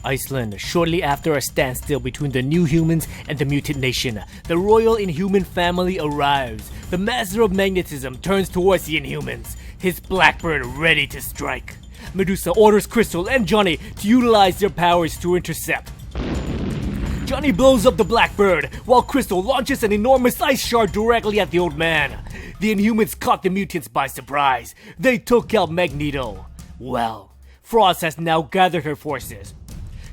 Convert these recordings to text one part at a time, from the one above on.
Iceland, shortly after a standstill between the New Humans and the Mutant Nation, the royal Inhuman family arrives. The Master of Magnetism turns towards the Inhumans, his Blackbird ready to strike. Medusa orders Crystal and Johnny to utilize their powers to intercept. Johnny blows up the Blackbird, while Crystal launches an enormous ice shard directly at the old man. The Inhumans caught the mutants by surprise. They took out Magneto. Well, Frost has now gathered her forces.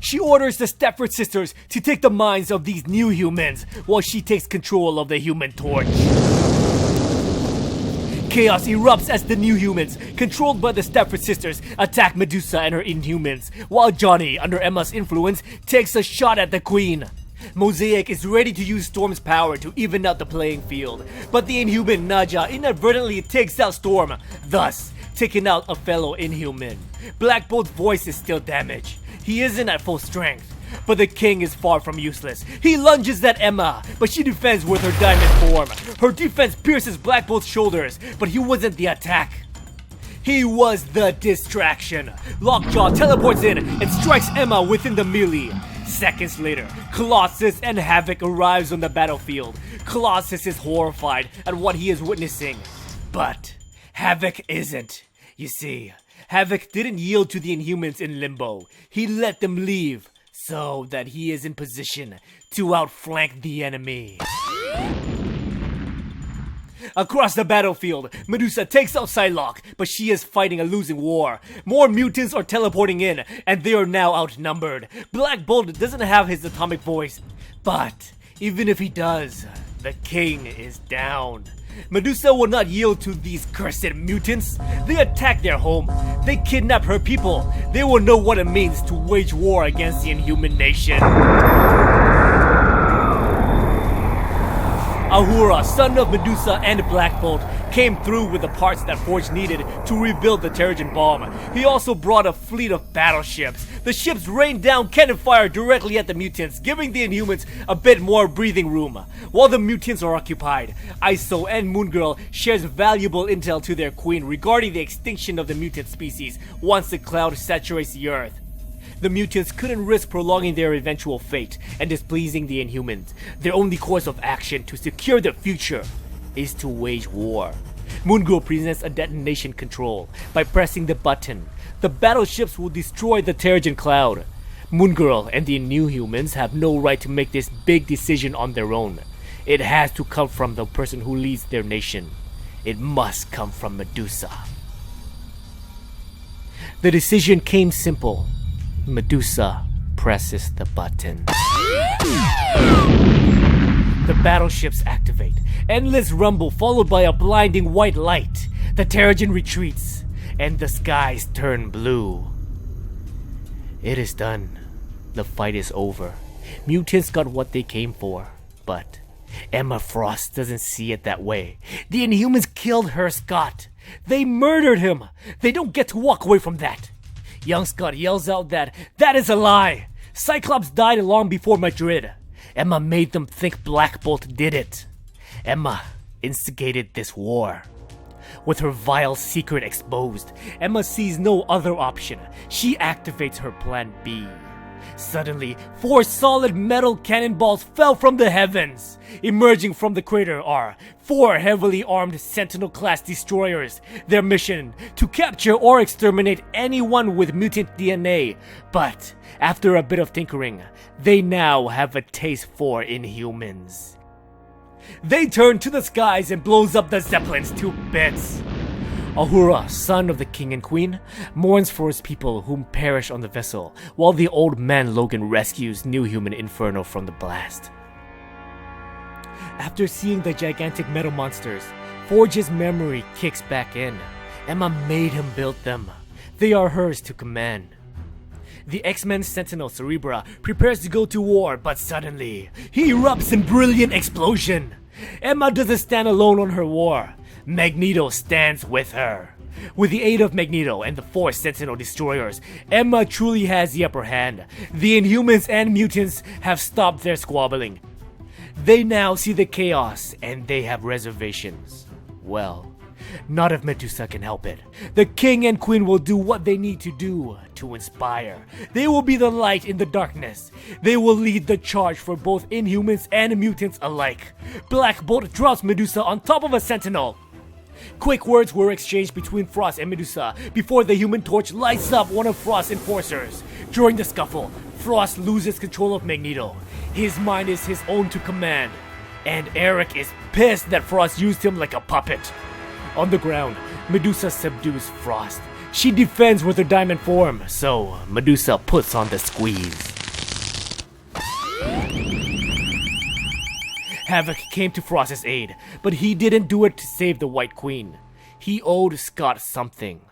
She orders the Stepford sisters to take the minds of these new humans, while she takes control of the Human Torch. Chaos erupts as the New Humans, controlled by the Stepford sisters, attack Medusa and her Inhumans, while Johnny, under Emma's influence, takes a shot at the Queen. Mosaic is ready to use Storm's power to even out the playing field, but the Inhuman Naja inadvertently takes out Storm, thus taking out a fellow Inhuman. Black Bolt's voice is still damaged. He isn't at full strength, but the king is far from useless. He lunges at Emma, but she defends with her diamond form. Her defense pierces Black Bolt's shoulders, but he wasn't the attack. He was the distraction. Lockjaw teleports in and strikes Emma within the melee. Seconds later, Colossus and Havoc arrives on the battlefield. Colossus is horrified at what he is witnessing, but Havoc isn't. You see, Havoc didn't yield to the Inhumans in limbo. He let them leave, so that he is in position to outflank the enemy. Across the battlefield, Medusa takes out Psylocke, but she is fighting a losing war. More mutants are teleporting in, and they are now outnumbered. Black Bolt doesn't have his atomic voice, but even if he does, the king is down. Medusa will not yield to these cursed mutants. They attack their home. They kidnap her people. They will know what it means to wage war against the Inhuman Nation. Ahura, son of Medusa and Black Bolt, came through with the parts that Forge needed to rebuild the Terrigen Bomb. He also brought a fleet of battleships. The ships rained down cannon fire directly at the mutants, giving the Inhumans a bit more breathing room. While the mutants are occupied, Iso and Moon Girl shares valuable intel to their queen regarding the extinction of the mutant species once the cloud saturates the earth. The mutants couldn't risk prolonging their eventual fate and displeasing the Inhumans. Their only course of action to secure their future is to wage war. Moon Girl presents a detonation control. By pressing the button, the battleships will destroy the Terrigen Cloud. Moon Girl and the Inhumans have no right to make this big decision on their own. It has to come from the person who leads their nation. It must come from Medusa. The decision came simple. Medusa presses the button. The battleships activate. Endless rumble followed by a blinding white light. The Terrigen retreats, and the skies turn blue. It is done. The fight is over. Mutants got what they came for, but Emma Frost doesn't see it that way. The Inhumans killed her Scott. They murdered him. They don't get to walk away from that. Young Scott yells out that is a lie. Cyclops died long before Madrid. Emma made them think Black Bolt did it. Emma instigated this war. With her vile secret exposed, Emma sees no other option. She activates her plan B. Suddenly, 4 solid metal cannonballs fell from the heavens. Emerging from the crater are 4 heavily armed Sentinel-class destroyers. Their mission, to capture or exterminate anyone with mutant DNA. But, after a bit of tinkering, they now have a taste for Inhumans. They turn to the skies and blows up the Zeppelins to bits. Ahura, son of the king and queen, mourns for his people whom perish on the vessel, while the old man Logan rescues New Human Inferno from the blast. After seeing the gigantic metal monsters, Forge's memory kicks back in. Emma made him build them. They are hers to command. The X-Men Sentinel Cerebra prepares to go to war, but suddenly, he erupts in brilliant explosion. Emma doesn't stand alone on her war. Magneto stands with her. With the aid of Magneto and the 4 Sentinel destroyers, Emma truly has the upper hand. The Inhumans and mutants have stopped their squabbling. They now see the chaos and they have reservations. Well, Not if Medusa can help it. The king and queen will do what they need to do to inspire. They will be the light in the darkness. They will lead the charge for both Inhumans and mutants alike. Black Bolt drops Medusa on top of a sentinel. Quick words were exchanged between Frost and Medusa before the Human Torch lights up one of Frost's enforcers. During the scuffle, Frost loses control of Magneto. His mind is his own to command, and Eric is pissed that Frost used him like a puppet. On the ground, Medusa subdues Frost. She defends with her diamond form, so Medusa puts on the squeeze. Havoc came to Frost's aid, but he didn't do it to save the White Queen. He owed Scott something.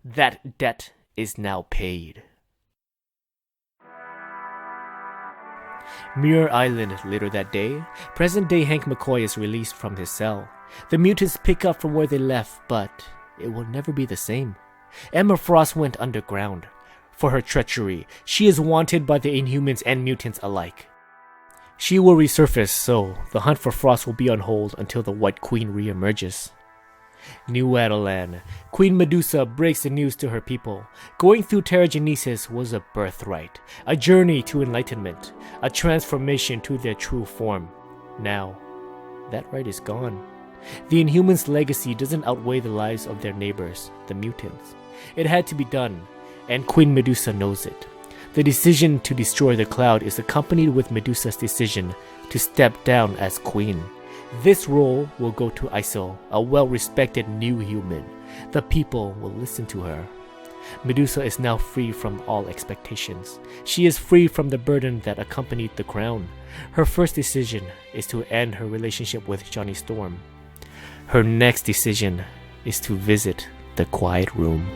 That debt is now paid. Muir Island later that day, present-day Hank McCoy is released from his cell. The mutants pick up from where they left, but it will never be the same. Emma Frost went underground. For her treachery, she is wanted by the Inhumans and mutants alike. She will resurface, so the hunt for Frost will be on hold until the White Queen re-emerges. New Adelan. Queen Medusa breaks the news to her people. Going through Terrigenesis was a birthright, a journey to enlightenment, a transformation to their true form. Now, that right is gone. The Inhumans' legacy doesn't outweigh the lives of their neighbors, the mutants. It had to be done, and Queen Medusa knows it. The decision to destroy the cloud is accompanied with Medusa's decision to step down as queen. This role will go to Isol, a well-respected new human. The people will listen to her. Medusa is now free from all expectations. She is free from the burden that accompanied the crown. Her first decision is to end her relationship with Johnny Storm. Her next decision is to visit the Quiet Room.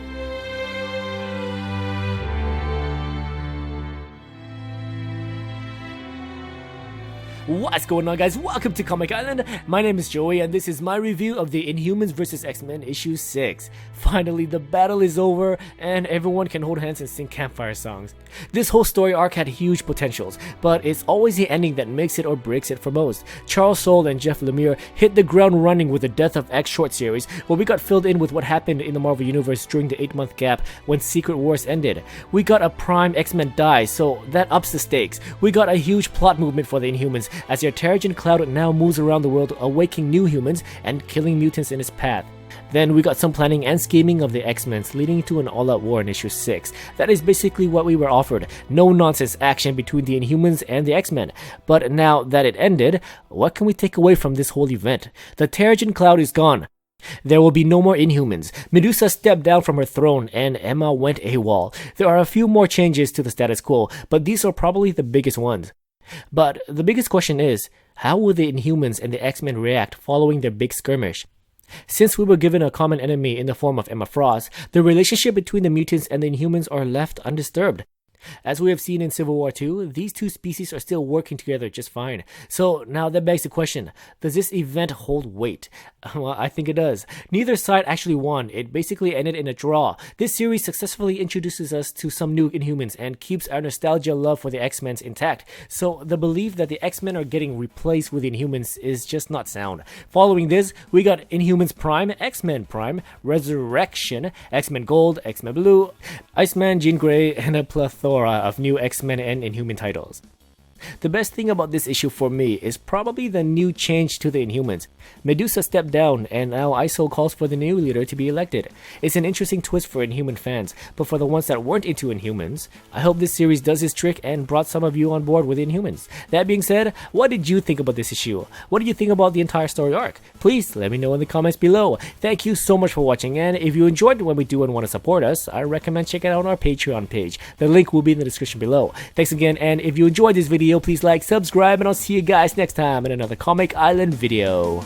What's going on, guys? Welcome to Comic Island. My name is Joey and this is my review of the Inhumans vs. X-Men issue 6. Finally, the battle is over and everyone can hold hands and sing campfire songs. This whole story arc had huge potentials, but it's always the ending that makes it or breaks it for most. Charles Soule and Jeff Lemire hit the ground running with the Death of X short series, where we got filled in with what happened in the Marvel Universe during the 8-month gap when Secret Wars ended. We got a prime X-Men die, so that ups the stakes. We got a huge plot movement for the Inhumans, as their Terrigen cloud now moves around the world, awakening new humans and killing mutants in its path. Then we got some planning and scheming of the X-Men, leading to an all-out war in issue 6. That is basically what we were offered. No nonsense action between the Inhumans and the X-Men. But now that it ended, what can we take away from this whole event? The Terrigen cloud is gone. There will be no more Inhumans. Medusa stepped down from her throne and Emma went AWOL. There are a few more changes to the status quo, but these are probably the biggest ones. But the biggest question is, how will the Inhumans and the X-Men react following their big skirmish? Since we were given a common enemy in the form of Emma Frost, the relationship between the mutants and the Inhumans are left undisturbed. As we have seen in Civil War II, these two species are still working together just fine. So now that begs the question, does this event hold weight? Well, I think it does. Neither side actually won. It basically ended in a draw. This series successfully introduces us to some new Inhumans and keeps our nostalgia love for the X-Men intact. So the belief that the X-Men are getting replaced with Inhumans is just not sound. Following this, we got Inhumans Prime, X-Men Prime, Resurrection, X-Men Gold, X-Men Blue, Iceman, Jean Grey, and a plethora of new X-Men and Inhuman titles. The best thing about this issue for me is probably the new change to the Inhumans. Medusa stepped down and now Isol calls for the new leader to be elected. It's an interesting twist for Inhuman fans, but for the ones that weren't into Inhumans, I hope this series does its trick and brought some of you on board with Inhumans. That being said, what did you think about this issue? What do you think about the entire story arc? Please let me know in the comments below. Thank you so much for watching, and if you enjoyed what we do and want to support us, I recommend checking out our Patreon page. The link will be in the description below. Thanks again, and if you enjoyed this video, please like, subscribe, and I'll see you guys next time in another Comic Island video.